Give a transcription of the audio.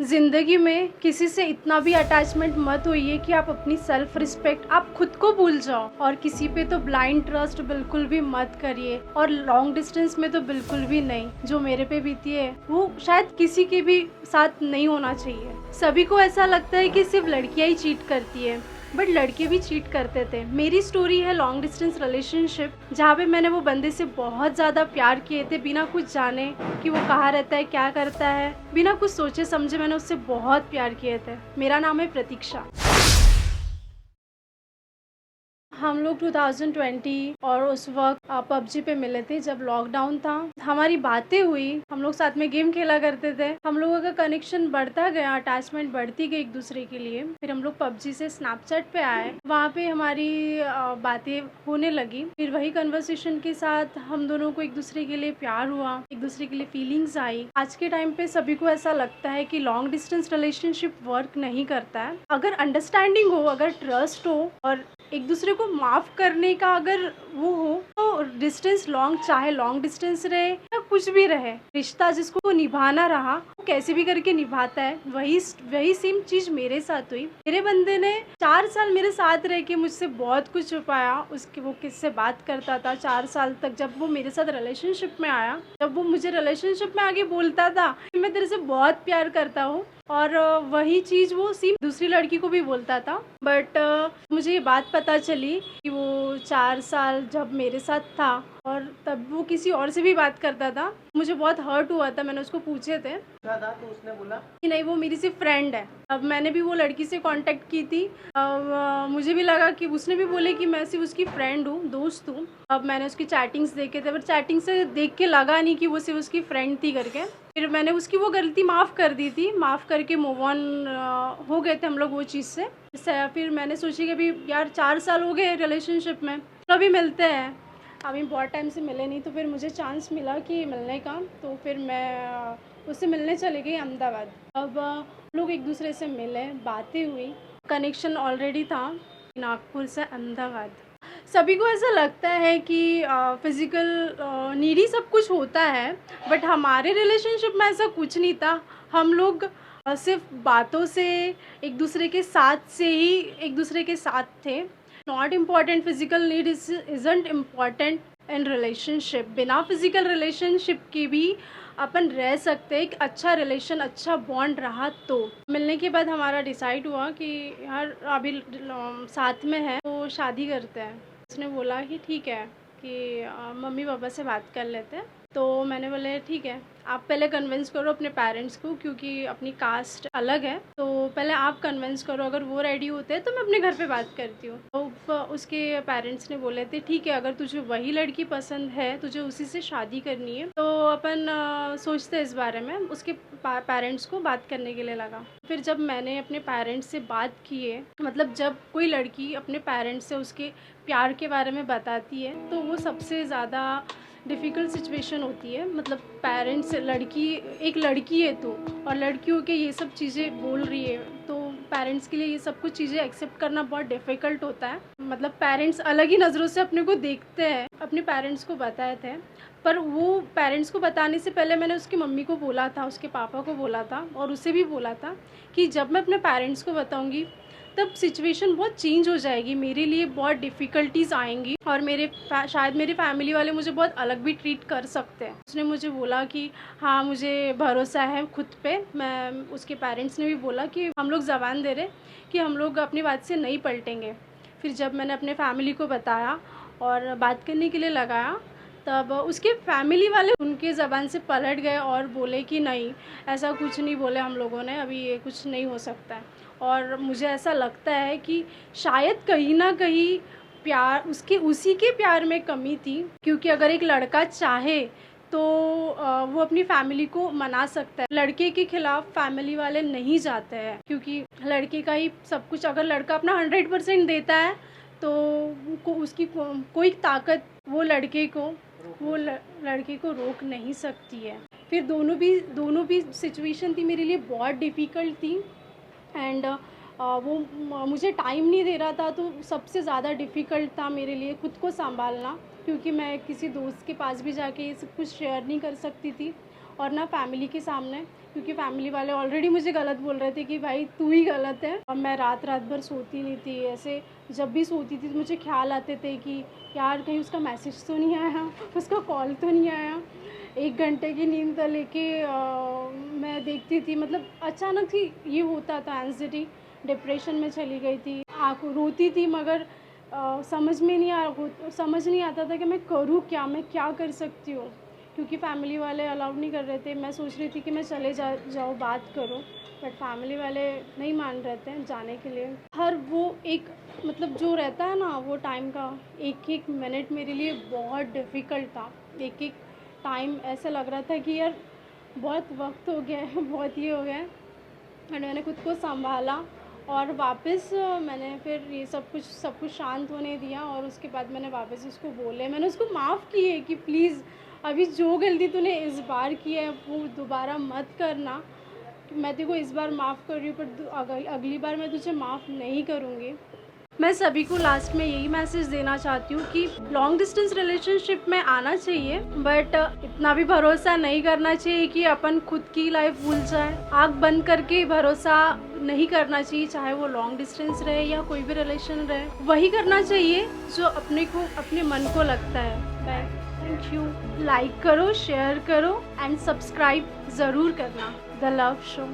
ज़िंदगी में किसी से इतना भी अटैचमेंट मत होइए कि आप अपनी सेल्फ रिस्पेक्ट आप खुद को भूल जाओ, और किसी पे तो ब्लाइंड ट्रस्ट बिल्कुल भी मत करिए, और लॉन्ग डिस्टेंस में तो बिल्कुल भी नहीं। जो मेरे पे बीती है वो शायद किसी के भी साथ नहीं होना चाहिए। सभी को ऐसा लगता है कि सिर्फ लड़कियां ही चीट करती है, बट लड़के भी चीट करते थे। मेरी स्टोरी है लॉन्ग डिस्टेंस रिलेशनशिप, जहाँ पे मैंने वो बंदे से बहुत ज़्यादा प्यार किए थे, बिना कुछ जाने कि वो कहाँ रहता है, क्या करता है, बिना कुछ सोचे समझे मैंने उससे बहुत प्यार किए थे। मेरा नाम है प्रतीक्षा। हम लोग 2020 और उस वक्त पबजी पे मिले थे जब लॉकडाउन था। हमारी बातें हुई, हम लोग साथ में गेम खेला करते थे। हम लोगों का कनेक्शन बढ़ता गया, अटैचमेंट बढ़ती गई एक दूसरे के लिए। फिर हम लोग पबजी से स्नैपचैट पे आए, वहाँ पे हमारी बातें होने लगी। फिर वही कन्वर्सेशन के साथ हम दोनों को एक दूसरे के लिए प्यार हुआ, एक दूसरे के लिए फीलिंग्स आई। आज के टाइम पे सभी को ऐसा लगता है कि लॉन्ग डिस्टेंस रिलेशनशिप वर्क नहीं करता है। अगर अंडरस्टैंडिंग हो, अगर ट्रस्ट हो और एक दूसरे को माफ करने का अगर वो हो, तो डिस्टेंस लॉन्ग, चाहे लॉन्ग डिस्टेंस रहे या कुछ भी रहे, रिश्ता जिसको निभाना रहा वो कैसे भी करके निभाता है। वही सेम चीज मेरे साथ हुई। मेरे बंदे ने 4 साल मेरे साथ रह के मुझसे बहुत कुछ छुपाया। उसके वो किससे बात करता था 4 साल तक। जब वो मेरे साथ रिलेशनशिप में आया, जब वो मुझे रिलेशनशिप में आगे बोलता था कि मैं तेरे से बहुत प्यार करता हूँ, और वही चीज़ वो सेम दूसरी लड़की को भी बोलता था। बट मुझे ये बात पता चली कि वो 4 साल जब मेरे साथ था और तब वो किसी और से भी बात करता था। मुझे बहुत हर्ट हुआ था। मैंने उसको पूछे थे तो उसने बोला कि नहीं, वो मेरी सिर्फ फ्रेंड है। अब मैंने भी वो लड़की से कांटेक्ट की थी। अब मुझे भी लगा कि उसने भी बोले कि मैं सिर्फ उसकी फ्रेंड हूँ, दोस्त हूँ। अब मैंने उसकी चैटिंग्स देखे थे, पर चैटिंग से देख के लगा नहीं कि वो सिर्फ उसकी फ्रेंड थी करके। फिर मैंने उसकी वो गलती माफ़ कर दी थी, माफ़ करके मूव ऑन हो गए थे हम लोग वो चीज़ से। फिर मैंने सोची कि अभी यार 4 साल हो गए रिलेशनशिप में, तो अभी मिलते हैं। अभी बहुत टाइम से मिले नहीं, तो फिर मुझे चांस मिला कि मिलने का, तो फिर मैं उससे मिलने चली गई अहमदाबाद। अब लोग एक दूसरे से मिले, बातें हुई, कनेक्शन ऑलरेडी था। नागपुर से अहमदाबाद। सभी को ऐसा लगता है कि फिज़िकल नीड ही सब कुछ होता है, बट हमारे रिलेशनशिप में ऐसा कुछ नहीं था। हम लोग सिर्फ बातों से, एक दूसरे के साथ से ही एक दूसरे के साथ थे। Not important, physical need isn't important in relationship. बिना फिजिकल रिलेशनशिप के भी अपन रह सकते। एक अच्छा रिलेशन, अच्छा बॉन्ड रहा तो। मिलने के बाद हमारा डिसाइड हुआ कि यार अभी साथ में है तो शादी करते हैं। उसने बोला कि ठीक है, कि मम्मी पापा से बात कर लेते हैं। तो मैंने बोले ठीक है, आप पहले कन्विंस करो अपने पेरेंट्स को, क्योंकि अपनी कास्ट अलग है, तो पहले आप कन्विंस करो। अगर वो रेडी होते हैं तो मैं अपने घर पे बात करती हूँ। तो उसके पेरेंट्स ने बोले थे ठीक है, अगर तुझे वही लड़की पसंद है, तुझे उसी से शादी करनी है, तो अपन सोचते हैं इस बारे में। उसके पेरेंट्स को बात करने के लिए लगा। फिर जब मैंने अपने पेरेंट्स से बात की है, मतलब जब कोई लड़की अपने पेरेंट्स से उसके प्यार के बारे में बताती है, तो वो सबसे ज़्यादा डिफ़िकल्ट सिचुएशन होती है। मतलब पेरेंट्स, एक लड़की है तो, और लड़कियों के ये सब चीज़ें बोल रही है, तो पेरेंट्स के लिए ये सब कुछ चीज़ें एक्सेप्ट करना बहुत डिफ़िकल्ट होता है। मतलब पेरेंट्स अलग ही नज़रों से अपने को देखते हैं। अपने पेरेंट्स को बताए थे, पर वो पेरेंट्स को बताने से पहले मैंने उसकी मम्मी को बोला था, उसके पापा को बोला था, और उसे भी बोला था कि जब मैं अपने पेरेंट्स को बताऊँगी तब सिचुएशन बहुत चेंज हो जाएगी, मेरे लिए बहुत डिफ़िकल्टीज़ आएंगी, और शायद मेरी फैमिली वाले मुझे बहुत अलग भी ट्रीट कर सकते हैं। उसने मुझे बोला कि हाँ, मुझे भरोसा है खुद पे। उसके पेरेंट्स ने भी बोला कि हम लोग ज़बान दे रहे कि हम लोग अपनी बात से नहीं पलटेंगे। फिर जब मैंने अपने फैमिली को बताया और बात करने के लिए लगाया, तब उसके फैमिली वाले उनके ज़बान से पलट गए और बोले कि नहीं, ऐसा कुछ नहीं बोले हम लोगों ने, अभी ये कुछ नहीं हो सकता है। और मुझे ऐसा लगता है कि शायद कहीं ना कहीं उसी के प्यार में कमी थी, क्योंकि अगर एक लड़का चाहे तो वो अपनी फैमिली को मना सकता है। लड़के के खिलाफ फैमिली वाले नहीं जाते हैं, क्योंकि लड़के का ही सब कुछ। अगर लड़का अपना 100% देता है तो उसकी कोई ताकत वो लड़के को रोक नहीं सकती है। फिर दोनों भी सिचुएशन थी मेरे लिए बहुत डिफ़िकल्ट थी। एंड वो मुझे टाइम नहीं दे रहा था, तो सबसे ज़्यादा डिफ़िकल्ट था मेरे लिए खुद को संभालना, क्योंकि मैं किसी दोस्त के पास भी जाके ये सब कुछ शेयर नहीं कर सकती थी। और ना फैमिली के सामने, क्योंकि फैमिली वाले ऑलरेडी मुझे गलत बोल रहे थे कि भाई तू ही गलत है। और मैं रात भर सोती नहीं थी। ऐसे जब भी सोती थी तो मुझे ख्याल आते थे कि यार कहीं उसका मैसेज तो नहीं आया, उसका कॉल तो नहीं आया। 1 घंटे की नींद लेके मैं देखती थी, मतलब अचानक ही ये होता था, एंग्जाइटी, डिप्रेशन में चली गई थी। रोती थी मगर समझ नहीं आता था कि मैं करूँ क्या, मैं क्या कर सकती हूँ, क्योंकि फैमिली वाले अलाउ नहीं कर रहे थे। मैं सोच रही थी कि मैं चले जाऊँ बात करूँ, बट फैमिली वाले नहीं मान रहे थे जाने के लिए। हर वो एक मतलब जो रहता है ना वो टाइम का, एक एक मिनट मेरे लिए बहुत डिफ़िकल्ट था। एक एक टाइम ऐसा लग रहा था कि यार बहुत वक्त हो गया है, बहुत ये हो गया है। एंड मैंने खुद को संभाला और वापस मैंने फिर ये सब कुछ शांत होने दिया। और उसके बाद मैंने वापस उसको बोले, मैंने उसको माफ़ किए कि प्लीज़ अभी जो गलती तूने इस बार की है वो दोबारा मत करना। मैं तेरे को इस बार माफ़ कर रही हूँ, पर अगली बार मैं तुझे माफ़ नहीं करूँगी। मैं सभी को लास्ट में यही मैसेज देना चाहती हूँ कि लॉन्ग डिस्टेंस रिलेशनशिप में आना चाहिए, बट इतना भी भरोसा नहीं करना चाहिए कि अपन खुद की लाइफ भूल जाए। आँख बंद करके भरोसा नहीं करना चाहिए, चाहे वो लॉन्ग डिस्टेंस रहे या कोई भी रिलेशन रहे। वही करना चाहिए जो अपने मन को लगता है। Thank you. लाइक करो, शेयर करो एंड सब्सक्राइब ज़रूर करना द लव शो।